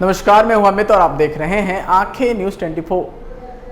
नमस्कार, मैं हूं अमित और आप देख रहे हैं आंखें न्यूज 24।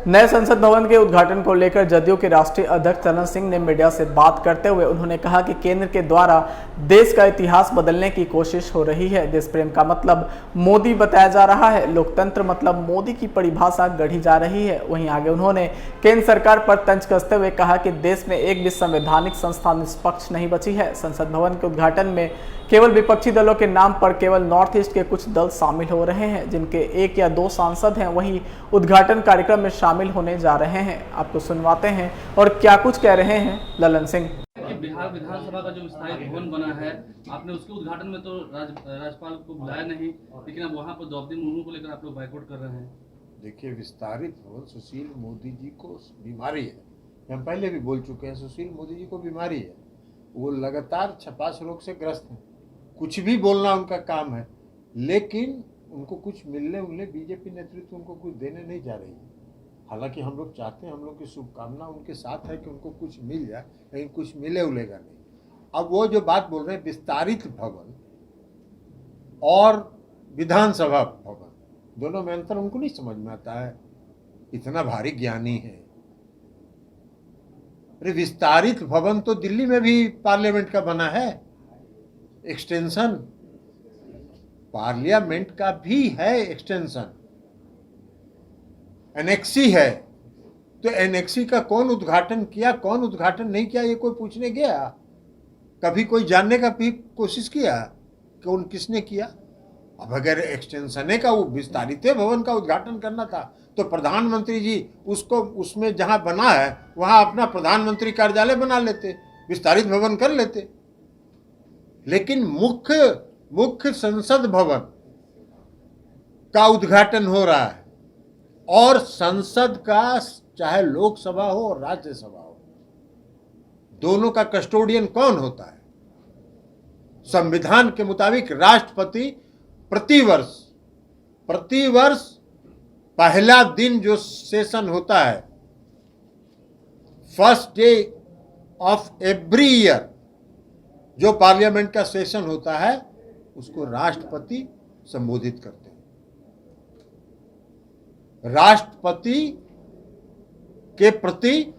नए संसद भवन के उद्घाटन को लेकर जदयू के राष्ट्रीय अध्यक्ष तरण सिंह ने मीडिया से बात करते हुए उन्होंने कहा कि केंद्र के द्वारा देश का इतिहास बदलने की कोशिश हो रही है। देश प्रेम का मतलब मोदी बताया जा रहा है, लोकतंत्र मतलब मोदी की परिभाषा गढ़ी जा रही है। वहीं आगे उन्होंने केंद्र सरकार पर तंज कसते हुए कहा कि देश में एक भी संवैधानिक संस्था निष्पक्ष नहीं बची है। संसद भवन के उद्घाटन में केवल विपक्षी दलों के नाम पर केवल नॉर्थ ईस्ट के कुछ दल शामिल हो रहे हैं, जिनके 1 या 2 सांसद हैं। वहीं उद्घाटन कार्यक्रम में शामिल होने जा रहे हैं। आपको सुनवाते हैं और क्या कुछ कह रहे हैं ललन सिंह। बिहार विधानसभा का जो विस्तारित भवन बना है, आपने उसके उद्घाटन में तो राज्यपाल को बुलाया नहीं, लेकिन अब वहाँ पर द्रौपदी मुर्मू को लेकर आप लोग बाइकआउट कर रहे हैं। देखिए, विस्तारित भवन सुशील मोदी जी को बीमारी है, हम पहले भी बोल चुके हैं। सुशील मोदी जी को बीमारी है, वो लगातार छपास रोग से ग्रस्त हैं। कुछ भी बोलना उनका काम है, लेकिन उनको कुछ मिलने बीजेपी नेतृत्व उनको कुछ देने नहीं जा रही है। हालांकि हम लोग चाहते हैं, हम लोग की शुभकामना उनके साथ है कि उनको कुछ मिल जाए, लेकिन कुछ मिलेगा नहीं। अब वो जो बात बोल रहे हैं विस्तारित भवन और विधानसभा भवन, दोनों में अंतर उनको नहीं समझ में आता है। इतना भारी ज्ञानी है। अरे विस्तारित भवन तो दिल्ली में भी पार्लियामेंट का बना है, एक्सटेंशन पार्लियामेंट का भी है, एक्सटेंशन एनेक्सी है। तो एनेक्सी का कौन उद्घाटन किया, कौन उद्घाटन नहीं किया, ये कोई पूछने गया? कभी कोई जानने का भी कोशिश किया कौन किसने किया? अब अगर एक्सटेंशन का वो विस्तारित भवन का उद्घाटन करना था तो प्रधानमंत्री जी उसको उसमें जहां बना है वहां अपना प्रधानमंत्री कार्यालय बना लेते, विस्तारित भवन कर लेते। लेकिन मुख्य संसद भवन का उद्घाटन हो रहा है, और संसद का चाहे लोकसभा हो और राज्यसभा हो, दोनों का कस्टोडियन कौन होता है? संविधान के मुताबिक राष्ट्रपति प्रतिवर्ष पहला दिन जो सेशन होता है, first day of every year जो पार्लियामेंट का सेशन होता है, उसको राष्ट्रपति संबोधित करते हैं। राष्ट्रपति के प्रति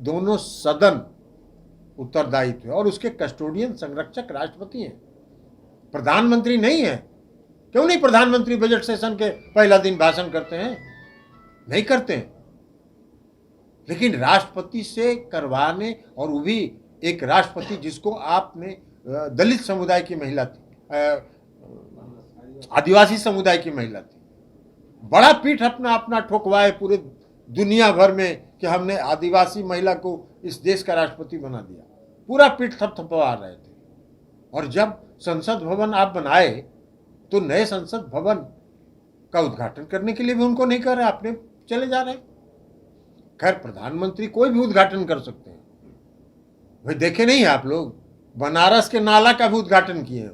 दोनों सदन उत्तरदायित्व है, और उसके कस्टोडियन संरक्षक राष्ट्रपति हैं, प्रधानमंत्री नहीं है। क्यों नहीं प्रधानमंत्री बजट सेशन के पहला दिन भाषण करते हैं? नहीं करते हैं। लेकिन राष्ट्रपति से करवाने, और वो भी एक राष्ट्रपति जिसको आपने दलित समुदाय की महिला थी, आदिवासी समुदाय की महिला थी, बड़ा पीठ अपना ठोकवाए पूरे दुनिया भर में कि हमने आदिवासी महिला को इस देश का राष्ट्रपति बना दिया। पूरा पीठ थपथपा रहे थे। और जब संसद भवन आप बनाए तो नए संसद भवन का उद्घाटन करने के लिए भी उनको नहीं कर रहे, अपने चले जा रहे। खैर, प्रधानमंत्री कोई भी उद्घाटन कर सकते हैं। भाई देखे नहीं आप लोग, बनारस के नाला का भी उद्घाटन किए हैं।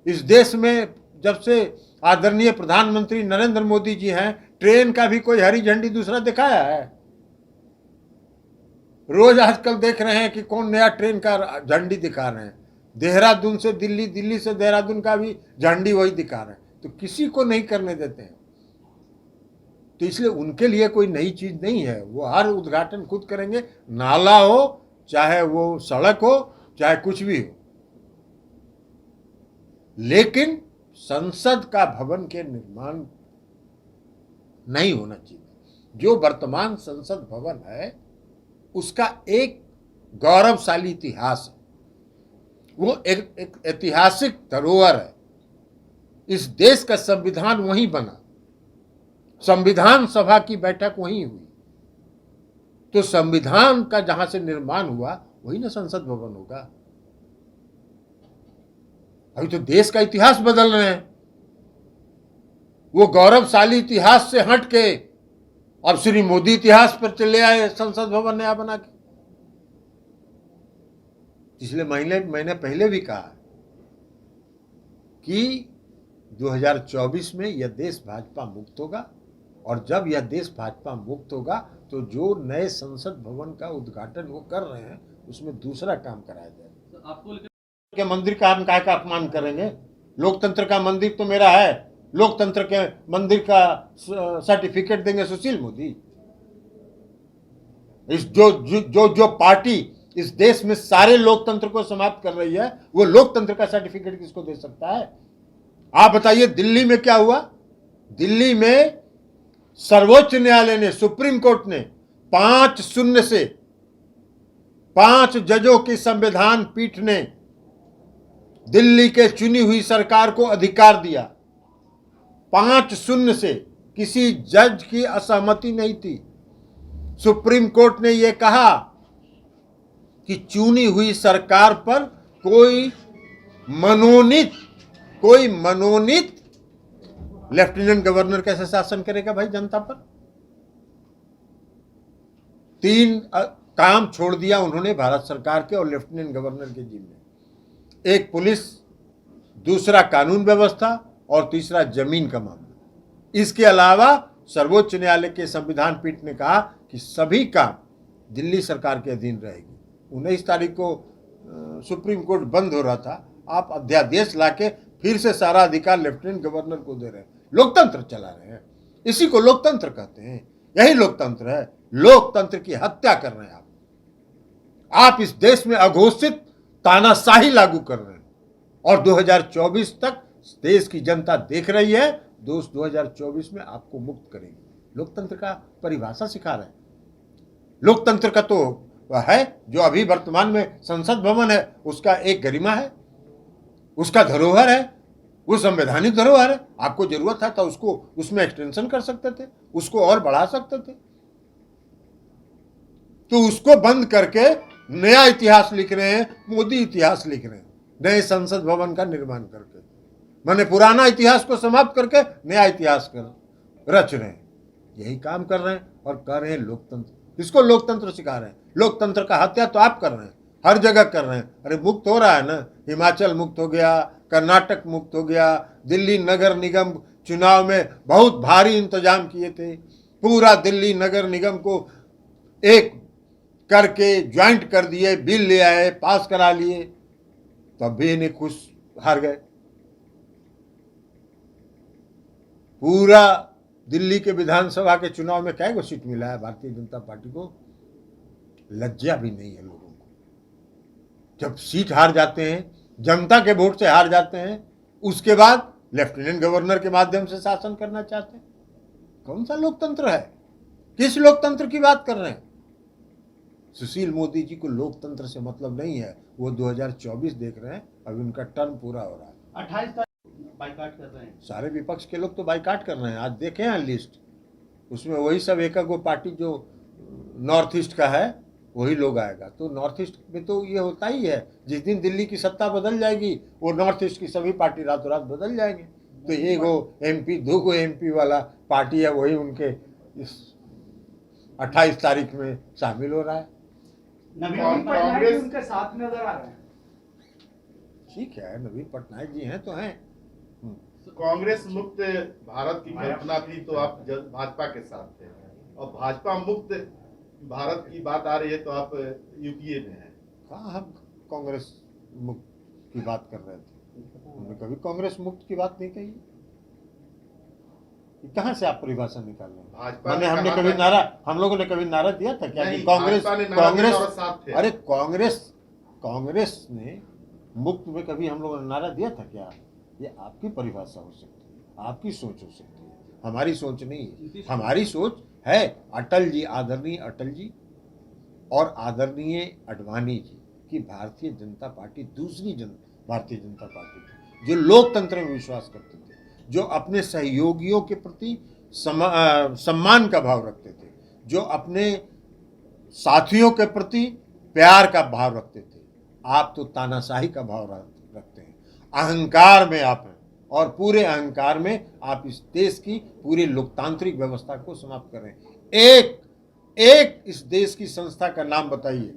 इस देश में जब से आदरणीय प्रधानमंत्री नरेंद्र मोदी जी हैं, ट्रेन का भी कोई हरी झंडी दूसरा दिखाया है? रोज आजकल देख रहे हैं कि कौन नया ट्रेन का झंडी दिखा रहे हैं। देहरादून से दिल्ली, दिल्ली से देहरादून का भी झंडी वही दिखा रहे हैं। तो किसी को नहीं करने देते हैं। तो इसलिए उनके लिए कोई नई चीज नहीं है, वो हर उद्घाटन खुद करेंगे, नाला हो, चाहे वो सड़क हो, चाहे कुछ भी हो। लेकिन संसद का भवन के निर्माण नहीं होना चाहिए। जो वर्तमान संसद भवन है उसका एक गौरवशाली इतिहास है, वो एक ऐतिहासिक धरोहर है। इस देश का संविधान वहीं बना, संविधान सभा की बैठक वहीं हुई। तो संविधान का जहां से निर्माण हुआ वही ना संसद भवन होगा। अभी तो देश का इतिहास बदल रहे हैं। वो गौरवशाली इतिहास से हट के अब श्री मोदी इतिहास पर चले आए, संसद भवन नया बना के। इसलिए मैंने पहले भी कहा कि 2024 में यह देश भाजपा मुक्त होगा, और जब यह देश भाजपा मुक्त होगा तो जो नए संसद भवन का उद्घाटन वो कर रहे हैं उसमें दूसरा काम कराया जाएगा। तो आपको के मंदिर का हम काहे का अपमान करेंगे? लोकतंत्र का मंदिर तो मेरा है, लोकतंत्र के मंदिर का सर्टिफिकेट देंगे सुशील मोदी? इस जो पार्टी इस देश में सारे लोकतंत्र को समाप्त कर रही है, वो लोकतंत्र का सर्टिफिकेट किसको दे सकता है? आप बताइए, दिल्ली में क्या हुआ? दिल्ली में सर्वोच्च न्यायालय ने, सुप्रीम कोर्ट ने 5-0 से 5 जजों की संविधान पीठ ने दिल्ली के चुनी हुई सरकार को अधिकार दिया। 5-0 से, किसी जज की असहमति नहीं थी। सुप्रीम कोर्ट ने यह कहा कि चुनी हुई सरकार पर कोई मनोनीत लेफ्टिनेंट गवर्नर कैसे शासन करेगा भाई जनता पर? 3 काम छोड़ दिया उन्होंने भारत सरकार के और लेफ्टिनेंट गवर्नर के जिम्मे। एक पुलिस, दूसरा कानून व्यवस्था और तीसरा जमीन का मामला। इसके अलावा सर्वोच्च न्यायालय के संविधान पीठ ने कहा कि सभी काम दिल्ली सरकार के अधीन रहेगी। 19 तारीख को सुप्रीम कोर्ट बंद हो रहा था, आप अध्यादेश लाके फिर से सारा अधिकार लेफ्टिनेंट गवर्नर को दे रहे हैं। लोकतंत्र चला रहे हैं, इसी को लोकतंत्र कहते हैं। यही लोकतंत्र है। लोकतंत्र की हत्या कर रहे हैं आप इस देश में अघोषित तानाशाही लागू कर रहे हैं और 2024 तक देश की जनता देख रही है। दोस्त 2024 में आपको मुक्त करेगी। लोकतंत्र का परिभाषा सिखा रहे हैं। लोकतंत्र का तो वह है जो अभी वर्तमान में संसद भवन है, उसका एक गरिमा है, उसका धरोहर है, वो संवैधानिक धरोहर है। आपको जरूरत है तो उसको उसमें एक्सटेंशन कर सकते थे, उसको और बढ़ा सकते थे। तो उसको बंद करके नया इतिहास लिख रहे हैं, मोदी इतिहास लिख रहे हैं, नए संसद भवन का निर्माण करके। माने पुराना इतिहास को समाप्त करके नया इतिहास कर रच रहे हैं। यही काम कर रहे हैं और कर रहे हैं लोकतंत्र। किसको लोकतंत्र सिखा रहे हैं? लोकतंत्र का हत्या तो आप कर रहे हैं, हर जगह कर रहे हैं। अरे मुक्त हो रहा है ना, हिमाचल मुक्त हो गया, कर्नाटक मुक्त हो गया, दिल्ली नगर निगम चुनाव में बहुत भारी इंतजाम किए थे, पूरा दिल्ली नगर निगम को एक करके ज्वाइंट कर दिए, बिल ले आए, पास करा लिए, तब भी इन्हें खुश हार गए। पूरा दिल्ली के विधानसभा के चुनाव में क्या सीट मिला है भारतीय जनता पार्टी को? लज्जा भी नहीं है लोगों को। जब सीट हार जाते हैं, जनता के वोट से हार जाते हैं, उसके बाद लेफ्टिनेंट गवर्नर के माध्यम से शासन करना चाहते हैं। कौन सा लोकतंत्र है? किस लोकतंत्र की बात कर रहे हैं? सुशील मोदी जी को लोकतंत्र से मतलब नहीं है। वो 2024 देख रहे हैं, अभी उनका टर्म पूरा हो रहा है। 28 तारीख बाइकाट कर रहे हैं सारे विपक्ष के लोग तो बाइकाट कर रहे हैं। आज देखे हैं लिस्ट, उसमें वही सब एक पार्टी जो नॉर्थ ईस्ट का है वही लोग आएगा। तो नॉर्थ ईस्ट में तो ये होता ही है, जिस दिन दिल्ली की सत्ता बदल जाएगी वो नॉर्थ ईस्ट की सभी पार्टी रातों रात बदल जाएंगे। तो एक वो MP, 2 MP वाला पार्टी है, वही उनके इस 28 तारीख में शामिल हो रहा है। नवीन पटनायक उनके साथ नजर आ रहे हैं। ठीक है, नवीन पटनायक जी हैं तो हैं। कांग्रेस मुक्त भारत की कल्पना थी तो आप भाजपा के साथ थे, और भाजपा मुक्त भारत की बात आ रही है तो आप UPA में हैं। कहाँ हम कांग्रेस मुक्त की बात कर रहे थे? हमने कभी कांग्रेस मुक्त की बात नहीं कही। कहाँ से आप परिभाषा निकाल रहे हैं? भाजपा मैंने हमने कभी नारा, हम लोगों ने कभी नारा दिया था क्या कि कांग्रेस अरे कांग्रेस ने मुक्त में कभी हम लोगों ने नारा दिया था क्या? ये आपकी परिभाषा हो सकती है, आपकी सोच हो सकती है, हमारी सोच नहीं है। हमारी सोच है अटल जी, आदरणीय अटल जी और आदरणीय अडवाणी जी की भारतीय जनता पार्टी दूसरी भारतीय जनता पार्टी थी, जो लोकतंत्र में विश्वास करते थे, जो अपने सहयोगियों के प्रति सम्मान का भाव रखते थे, जो अपने साथियों के प्रति प्यार का भाव रखते थे। आप तो तानाशाही का भाव रखते हैं, अहंकार में आप हैं, और पूरे अहंकार में आप इस देश की पूरी लोकतांत्रिक व्यवस्था को समाप्त कर रहे हैं। एक इस देश की संस्था का नाम बताइए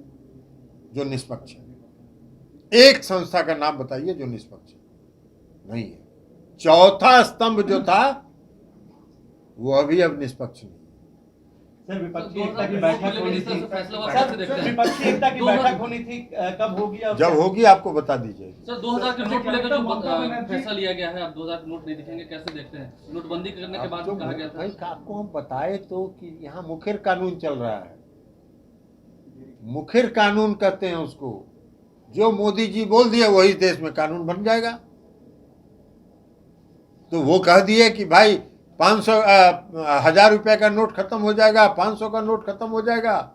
जो निष्पक्ष है। एक संस्था का नाम बताइए जो निष्पक्ष है, नहीं है। चौथा स्तंभ जो था वो अभी अब निष्पक्ष नहीं। सर विपक्षी एकता की 2009 बैठक को होनी लेकर इस तरह थी। से फैसला हुआ, सर कैसे देखते हैं? विपक्षी एकता की बैठक होनी थी, कब होगी? और जब होगी आपको बता दीजिए। सर 2000 के नोट को लेकर जो फैसला लिया गया है, अब 2000 के नोट नहीं दिखेंगे, कैसे देखते हैं? नोटबंदी करने के बाद तो कहा गया था। भाई आपको हम बताए तो कि यहाँ मुखर कानून चल रहा है, मुखर कानून कहते हैं उसको। जो मोदी जी बोल दिए वही देश में कानून बन जाएगा। तो वो कह दिए कि भाई 500 1000 रुपए का नोट खत्म हो जाएगा, 500 का नोट खत्म हो जाएगा,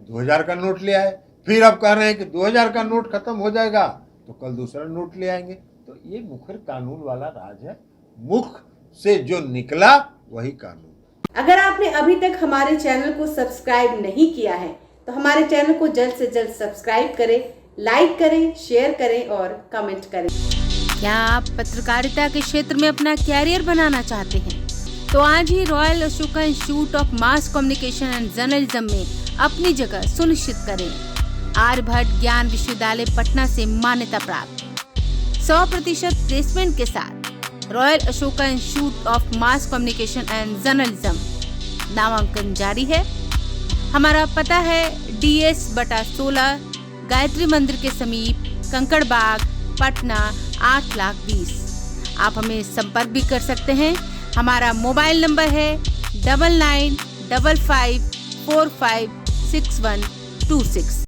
2000 का नोट ले आए। फिर अब कह रहे हैं कि 2000 का नोट खत्म हो जाएगा तो कल दूसरा नोट ले आएंगे। तो ये मुखर कानून वाला राज है, मुख से जो निकला वही कानून। अगर आपने अभी तक हमारे चैनल को सब्सक्राइब नहीं किया है तो हमारे चैनल को जल्द से जल्द सब्सक्राइब करें, लाइक करें, शेयर करें और कमेंट करें। क्या आप पत्रकारिता के क्षेत्र में अपना कैरियर बनाना चाहते हैं? तो आज ही royal Ashoka institute of mass communication and journalism में अपनी जगह सुनिश्चित करें। आर्यभट्ट ज्ञान विश्वविद्यालय पटना से मान्यता प्राप्त 100% प्लेसमेंट के साथ royal Ashoka institute of mass communication and journalism, नामांकन जारी है। हमारा पता है DS/16 गायत्री मंदिर के समीप, कंकड़ बाग, पटना 8,20,000। आप हमें संपर्क भी कर सकते हैं। हमारा मोबाइल नंबर है 9955456126।